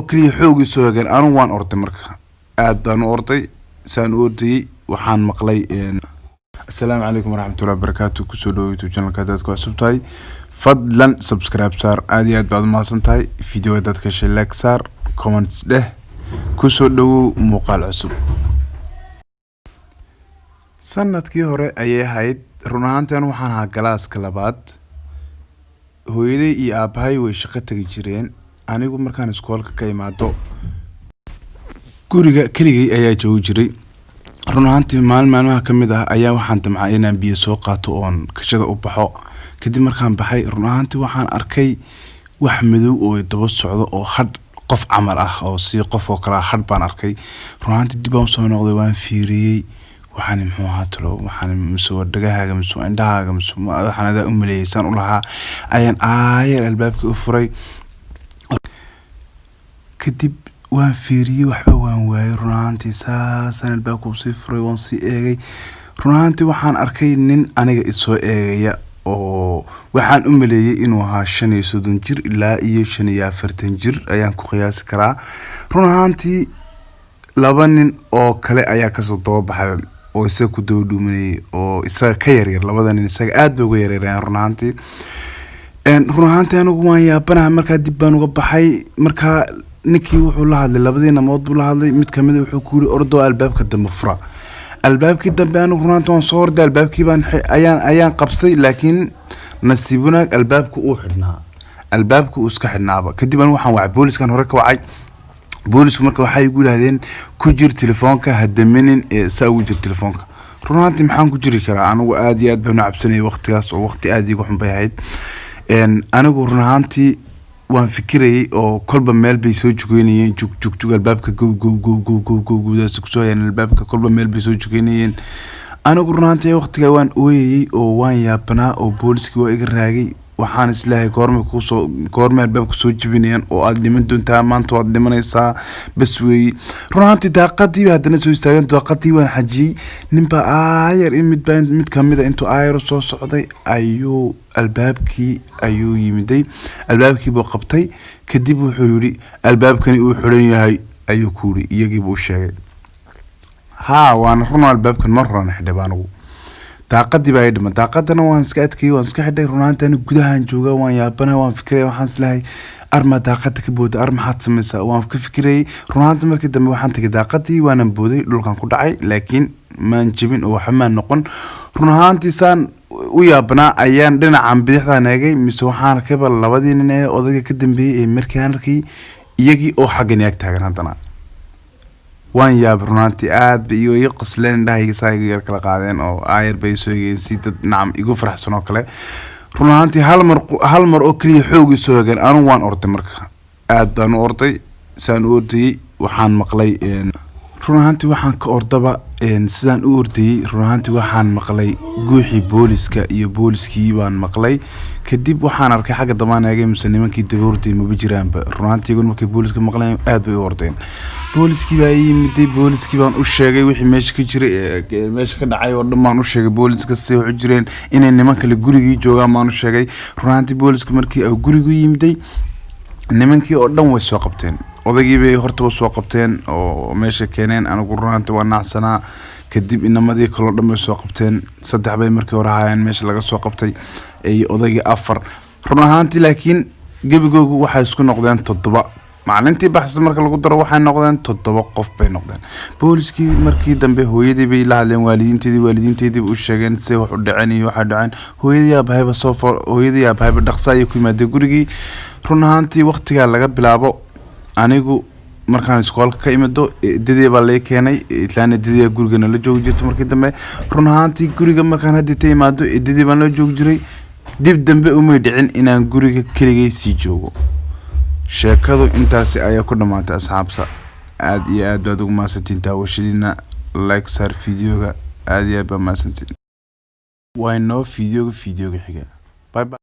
kaliya xoogii soo hagan anu waan orday marka aad baan u orday saan u ordayay waxaan maqlay assalaamu calaykum waraxmatullaahi wabarakaatuh kusoo dhawaada channelka dadka cusub tahay fadlan subscribe saar aad iyo aad baad mahadsan tahay video dadka like saar comments dheh kusoo dhawow muuqaal cusub sanadkii hore ayay ahayd run ahaantii waxaan ahaa galaaska labaad hooyaday iyo aabahay way shaqo tagi jireen anigu markaan iskoolka ka imaado guriga keligay ayaa joogi jiray run ahaantii maalmaha kamid ah ayaa waxaan damcay inaan biyo soo qaato oon kashada u baxo kadib markaan baxay run ahaantii waxaan arkay wax madow oo daba socdo oo hadh qof camal ah oo si qof oo kala hadh baan arkay run ahaantii dib aan soo noqday waan fiiriyay waxaan muxuu ahaa talo waxaan masoo dhagahaaga masoo indhahaaga masoo waxaan adaa u maleeysan u lahaa ayaan aayar albaabka u furay kadib waan fiiriyay waxba waan waayay run ahaantii saasaan albaabka u sii furay waan sii eegay run ahaantii waxaan arkay nin aniga isoo eegaya oo waxaan u maleeyay inuu ahaa 35 jir ilaa iyo 45 jir ayaan ku qiyaasi karaa run ahaantii laba nin oo kale ayaa kasoo daba baxay oo isaga ku dawduumanay oo isaga ka yaryar labada nin isaga aad bay uga yaryareen run ahaantii anigu waan yaabanahay markaa dib baan uga baxay markaa ninkii wuxuu la hadlay labadii namood buu la hadlay mid kamid wuxuu ku yiri ordo albaabka dambe fura albaabkii dambe anigu run ahaantii waan soo orday albaabkii baan ayaan qabsay laakiin nasiibuna albaabku uu xidhnaa albaabku uu iska xidhnaaba kadib anigu waxaan wacay booliskan hore ka wacay boolisku marka waxay igu yiraahdeen ku jir telefoonka hadaminin saa ugu jir telefoonka run ahaantii maxaan ku jiri karaa anigu aad iyo aad baan u cabsanayay waqtigaas oo waqti aad igu xun bay ahayd anigu run ahaantii waan fikirayay oo kolba meel bay soo jogeynayeen jug albaabka go daas ku soo yaan albaabka kolba meel bay soo jogeynayeen anigu run ahaantii waqtiga waan ooyay oo waan yaabanaa oo booliski waa iga raagay waxaan islaahay goorma albaabka soo jibinayaan oo aad dhiman doontaa maanta waad dhimanaysaa bas weeye run ahaantii daaqadii haddana soo istaageen daaqadii waan xajiyey ninba aayar mid kamid ah intuu aayar soo socday ayuu albaabkii ayuu yimiday albaabkii buu qabtay kadib wuxuu yiri albaabkani uu xiran yahay ayuu ku yiri iyagii buu sheegay waan run albaabkan mar horan xidhay anigu daaqadii baa dhima daaqadana waan iska adkay waan iska xidhay run ahaantii gudahan jooga waan yaabanahay waan fikiray waxaan islahay arma daaqada ka booda arma xad samaysa waan ka fikiray run ahaantii markii dambe waxaan tagay daaqadii waanan booday dhulkan ku dhacay laakiin maan jabin oo waxba maan noqon run ahaantii saan u yaabanaa ayaan dhinacan bidixdan eegay mise waxaan arkayba labadii nin ee odayga ka dambeeyay ee markii aan arkay iyagii oo xaggan yaag taagan haddana waan yaab run ahaantii aad bay iga qosleen indhahayga saaga yar kala qaadeen oo aayar bay soo eegeen si dad nacam igu faraxsan oo kale run ahaantii hal mar oo kaliya xoogii soo hagan anu waan orday marka aad baan u orday saan u ordayay waxaan maqlay run ahaantii waxaan ka ordaba sidaan u ordayay run ahaantii waxaan maqlay guuxii booliska iyo booliskii baan maqlay kadib waxaan arkay xagga damaan eegay mise nimankii daba ordayay maba jiraanba run ahaantii markay booliska maqleen aad bay u ordeen booliskii baa yimiday booliskii baan u sheegay wixii meesha ka jiray meesha ka dhacay oo dhan baan u sheegay booliska si wax u jireen inay niman kale gurigii joogaan baan u sheegay run ahaantii booliska markii uu gurigu yimiday nimankii oo dhan way soo qabteen odaygii bay hortaba soo qabteen oo meesha keeneen anigu run ahaantii waan nacsanaa kadib inamadii kale oo dhan bay soo qabteen 3 bay markii hore ahaayeen meesha laga soo qabtay ay odaygii 4 run ahaantii laakiin gebigoogu waxay isku noqdeen 7 maalintii baxsa marka lagu daro waxay noqdeen 7 qof bay noqdeen booliskii markii dambe hooyadii bay la hadleen waalidiinteedii u sheegeen si wax u dhaceen iyo waxa dhaceen hooyadii aabahayba dhaqso ay ku yimaadeen gurigii run ahaantii waqtiga laga bilaabo anigu markaan iskoolka ka imado dadii baa la keenay islaana dadii gurigana la joogi jirtay markii dambe run ahaantii guriga markaan hadda ta imaado dadii baan la joogi jiray dib dambe uma dhicin inaan guriga keligay sii joogo sheekadu intaasi ayaa ku dhamaatay asxaabta aad iyo aad baad ugu maasantiin daawashadiina like saar videoga aad iyo aad baa maasantiin waa inoo videoga xiga bye bye